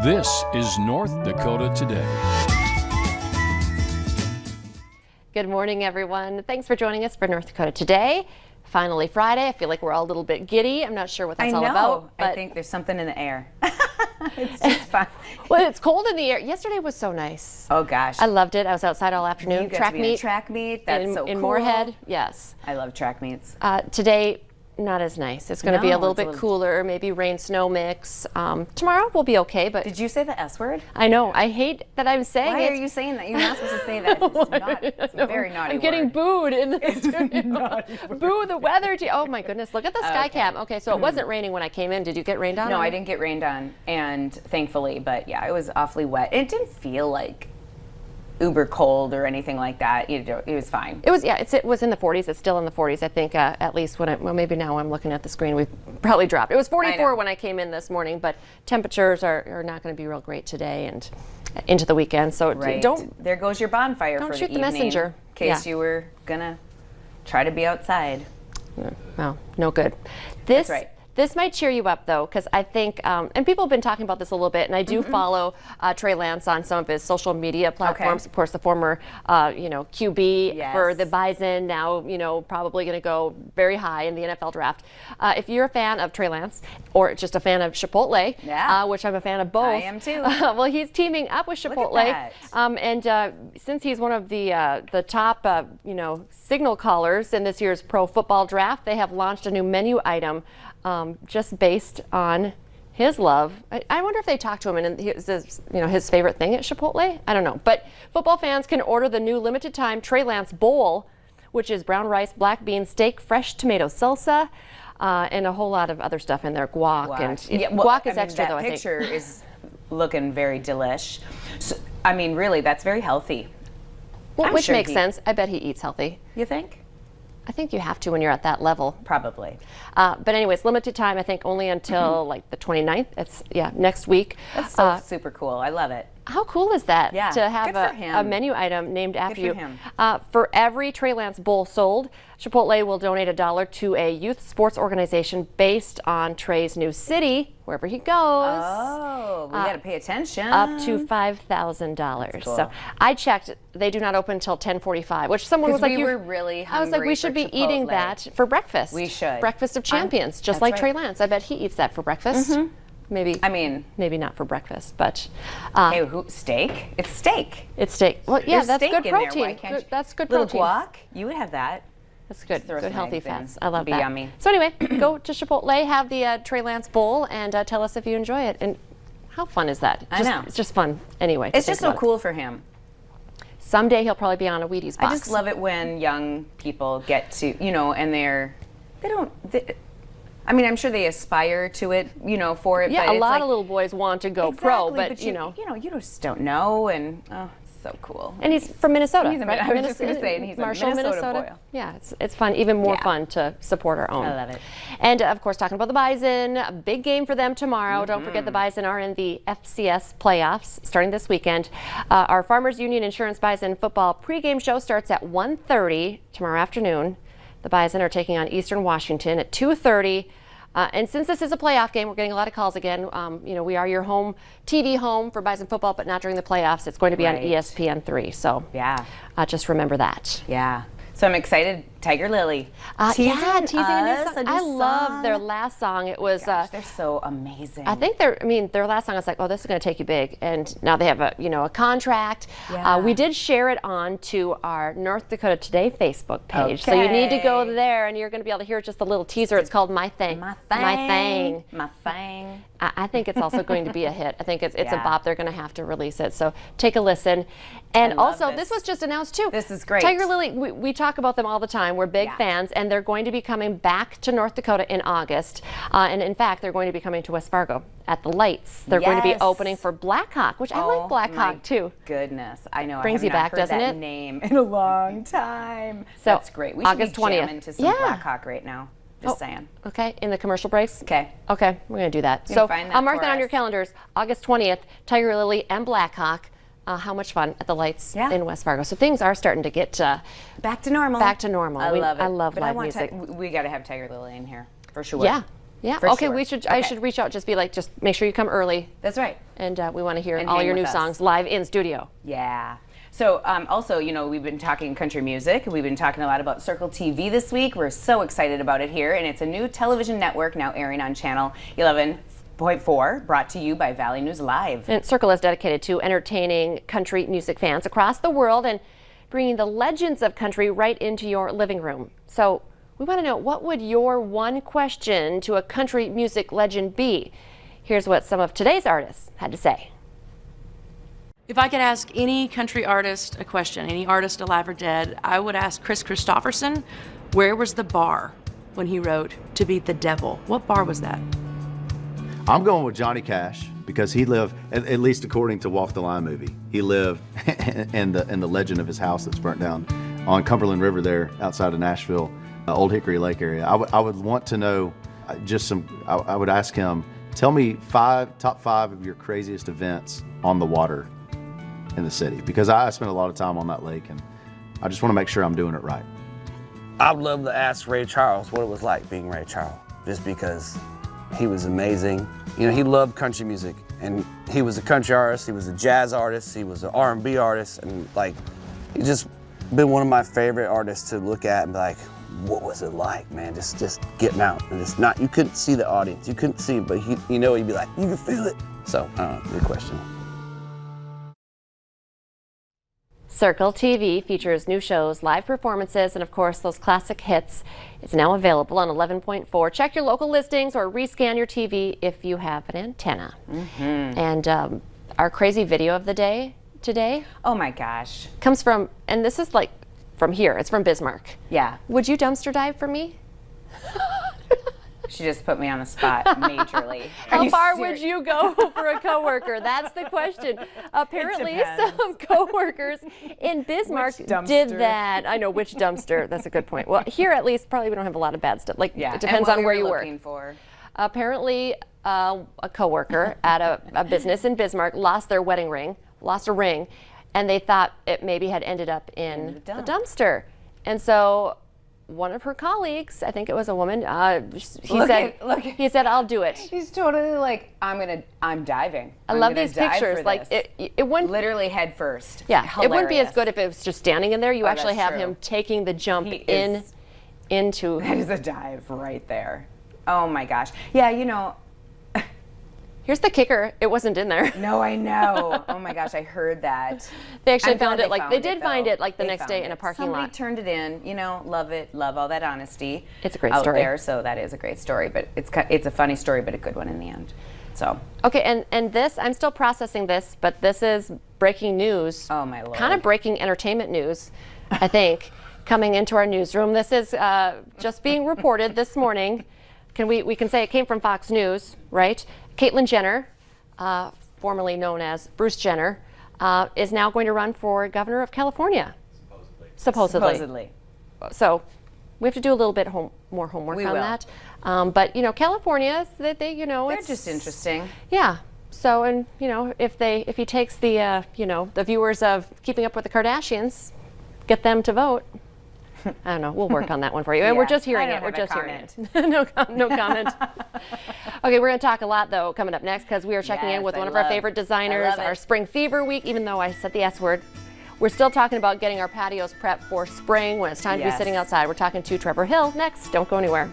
This is North Dakota Today. Good morning, everyone. Thanks for joining us for North Dakota Today. Finally Friday. I feel like we're all a little bit giddy. I'm not sure what that's all about. I think there's something in the air. It's just fun. Well, it's cold in the air. Yesterday was so nice. Oh gosh, I loved it. I was outside all afternoon. You got Track to be in a meet. track meet. That's in, so in cool. Moorhead. Yes. I love track meets. Today, not as nice. It's going to be a No, little it's a bit little- cooler. Maybe rain, snow mix. Tomorrow will be okay. But Did you say the S word? I know. I hate that I'm saying Why it. are you saying that? You're not supposed to say that. It's a very naughty I'm getting word. booed in the studio. Boo the weather. Oh my goodness! Look at the sky cam. Okay, so it wasn't raining when I came in. Did you get rained on? No, I didn't get rained on, and thankfully, but yeah, it was awfully wet. It didn't feel like uber cold or anything like that. It was fine. It was, yeah, it was in the 40s. It's still in the 40s, I think, at least well, maybe now I'm looking at the screen. We've probably dropped. It was 44 when I came in this morning, but temperatures are not going to be real great today and into the weekend. So don't. There goes your bonfire Don't for shoot the the evening, messenger. in case you were going to try to be outside. Well, no good. That's right. This might cheer you up, though, because I think, and people have been talking about this a little bit, and I do follow Trey Lance on some of his social media platforms. Of course, the former, QB for the Bison, now, probably going to go very high in the NFL draft. If you're a fan of Trey Lance, or just a fan of Chipotle, which I'm a fan of both. I am too. Well, he's teaming up with Chipotle, and since he's one of the top, signal callers in this year's pro football draft, they have launched a new menu item. Just based on his love. I wonder if they talked to him and his favorite thing at Chipotle. I don't know. But football fans can order the new limited time Trey Lance Bowl, which is brown rice, black bean steak, fresh tomato salsa, and a whole lot of other stuff in there. Guac. Guac is extra, though, I think. That picture is looking very delish. So, really, that's very healthy. Well, which makes sense. I bet he eats healthy. You think? I think you have to when you're at that level. Probably. But anyways, limited time, I think only until like the 29th. It's next week. That's so super cool. I love it. How cool is that to have good for a menu item named after you? For him. For every Trey Lance bowl sold, Chipotle will donate $1 to a youth sports organization based on Trey's new city, wherever he goes. Oh, we got to pay attention. Up to $5,000. Cool. So I checked; they do not open until 10:45. Which someone was like, we were really hungry. I was like, we should be eating that for breakfast. We should. Breakfast of champions, just like Trey Lance. I bet he eats that for breakfast. Maybe. Maybe not for breakfast, but. Hey, steak? It's steak. It's steak. Well, yeah, There's that's steak good in there. protein. Why can't you? That's good Little protein. guac? You would have that. That's good. Throw Good some healthy eggs in. fats. I love Be that. yummy. So anyway, go to Chipotle, have the Trey Lance Bowl, and tell us if you enjoy it. And how fun is that? I know. It's just fun. Anyway. It's just so cool for him. Someday he'll probably be on a Wheaties box. I just love it when young people get to, and I'm sure they aspire to it, for it. Yeah, but a lot of little boys want to go pro, but you just don't know, and it's so cool. And he's from Minnesota. Right? I was just going to say, and he's Marshall, a Minnesota boy. Yeah, it's fun, even more fun to support our own. I love it. And of course, talking about the Bison, a big game for them tomorrow. Don't forget the Bison are in the FCS playoffs starting this weekend. Our Farmers Union Insurance Bison football pregame show starts at 1:30 tomorrow afternoon. The Bison are taking on Eastern Washington at 2:30. And since this is a playoff game, we're getting a lot of calls again. We are your home TV home for Bison football, but not during the playoffs. It's going to be on ESPN3. So just remember that. Yeah. So I'm excited. Tiger Lily. Teasing a new song. I love their last song. It was. They're so amazing. I think their last song is like, oh, this is going to take you big, and now they have a contract. Yeah. We did share it on to our North Dakota Today Facebook page, so you need to go there, and you're going to be able to hear just a little teaser. It's called My Thing. My Thing. My Thing. I think it's also going to be a hit. I think it's a bop. They're going to have to release it. So take a listen. And also, this was just announced too. This is great. Tiger Lily, we talk about them all the time. We're big fans, and they're going to be coming back to North Dakota in August. And in fact, they're going to be coming to West Fargo at the Lights. They're going to be opening for Blackhawk, which I like Blackhawk too. Goodness, I know. Brings you back, doesn't it? Name in a long time. So that's great. We August should be 20th. jamming to some Blackhawk right now. Just saying. Okay, in the commercial breaks? Okay. Okay, we're going to do that. You So find that I'll mark for that on us. your calendars. August 20th, Tiger Lily and Blackhawk. How much fun at the Lights in West Fargo. So things are starting to get back to normal. Back to normal. I love it. I love but live music. We got to have Tiger Lily in here for sure. Yeah. Yeah. For Okay. sure. I should reach out. Just be like, just make sure you come early. That's right. And we want to hear And all hang your with new us. songs live in studio. Yeah. So also, we've been talking country music. We've been talking a lot about Circle TV this week. We're so excited about it here. And it's a new television network now airing on channel 11.4, brought to you by Valley News Live. And Circle is dedicated to entertaining country music fans across the world and bringing the legends of country right into your living room. So we want to know, what would your one question to a country music legend be? Here's what some of today's artists had to say. If I could ask any country artist a question, any artist alive or dead, I would ask Chris Christopherson, where was the bar when he wrote To Beat the Devil? What bar was that? I'm going with Johnny Cash because he lived, at least according to Walk the Line movie, he lived in the legend of his house that's burnt down on Cumberland River there outside of Nashville, Old Hickory Lake area. I would want to know I would ask him, tell me top five of your craziest events on the water in the city, because I spent a lot of time on that lake and I just want to make sure I'm doing it right. I would love to ask Ray Charles what it was like being Ray Charles, just because he was amazing. He loved country music, and he was a country artist, he was a jazz artist, he was an R&B artist, and he's just been one of my favorite artists to look at and be like, what was it like, man? Just getting out and you couldn't see the audience, you couldn't see, but he'd be like, you can feel it. So, good question. Circle TV features new shows, live performances, and of course those classic hits. It's now available on 11.4. Check your local listings or rescan your TV if you have an antenna. And our crazy video of the day today. Oh my gosh. Comes from, and this is from here, it's from Bismarck. Yeah. Would you dumpster dive for me? She just put me on the spot majorly. How far would you go for a coworker? That's the question. Apparently, some coworkers in Bismarck did that. I know, which dumpster. That's a good point. Well, here at least, probably we don't have a lot of bad stuff. It depends on where you work. Apparently, a coworker at a business in Bismarck lost their wedding ring, lost a ring, and they thought it maybe had ended up in the dumpster. And so one of her colleagues, I think it was a woman, he said, I'll do it. He's totally like, I'm diving. I love these pictures. It wouldn't literally head first. Yeah, Hilarious. It wouldn't be as good if it was just standing in there. You actually have true. him taking the jump into. That is a dive right there. Oh my gosh. Yeah, Here's the kicker. It wasn't in there. No, I know. Oh my gosh, I heard that. They actually found it. They did find it the next day in a parking Somebody lot. turned it in. Love it. Love all that honesty. It's a great out story. there. So that is a great story, but it's a funny story, but a good one in the end. So okay, and this, I'm still processing this, but this is breaking news. Oh my Lord. Kind of breaking entertainment news, I think, coming into our newsroom. This is just being reported this morning. We can say it came from Fox News, right? Caitlyn Jenner, formerly known as Bruce Jenner, is now going to run for governor of California. Supposedly. So we have to do a little bit more homework on that. But California, they're it's just interesting. Yeah. So, and if he takes the the viewers of Keeping Up with the Kardashians, get them to vote. I don't know. We'll work on that one for you. And we're just hearing it. We're just hearing it. No comment. Okay, we're going to talk a lot, though, coming up next, because we are checking in with one of our favorite designers, our Spring Fever Week, even though I said the S word. We're still talking about getting our patios prepped for spring when it's time to be sitting outside. We're talking to Trevor Hill next. Don't go anywhere.